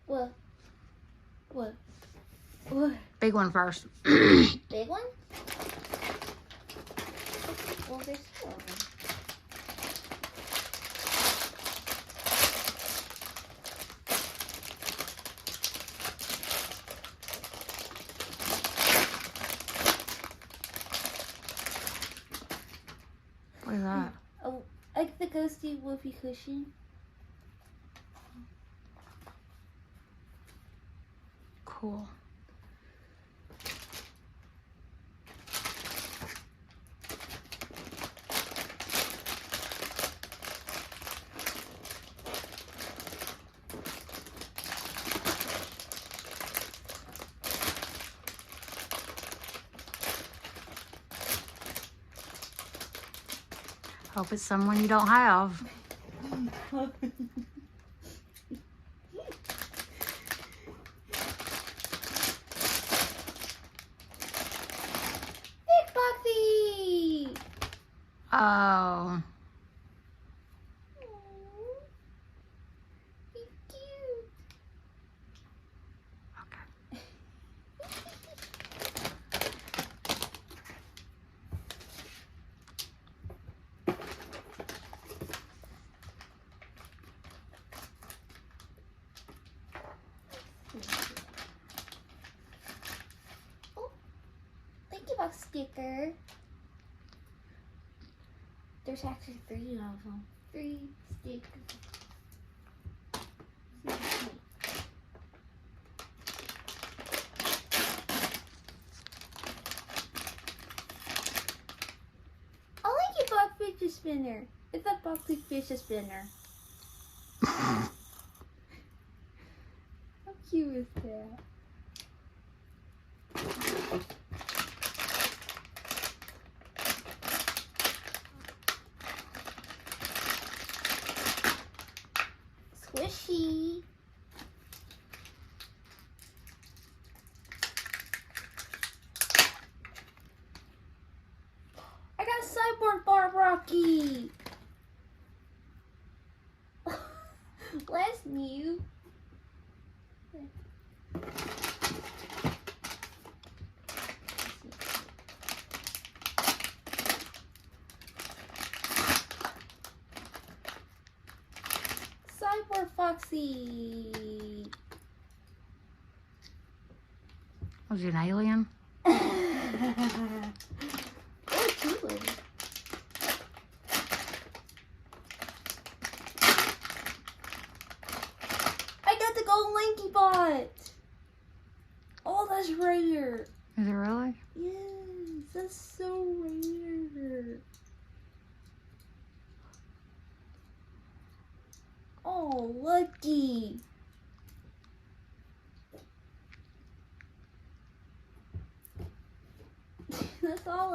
What? What? Big one first. Big one? Well, there's two of them. What is that? Oh, like the ghosty whoopee cushion. Cool. Hope it's someone you don't have. Big Foxy! Oh. He's cute. Okay. Oh, thank you, box sticker. There's actually 3 of them. 3 stickers. I like your box fidget spinner. It's a boxy fidget spinner. How cute is that? Squishy. I got Cyborg Bar Rocky. Last new. Cyborg Foxy. Was it an alien? Oh, two. I got the gold Lanky Bot. Oh, that's rare. Is it really? Yes, that's so rare. Oh, lucky. That's all.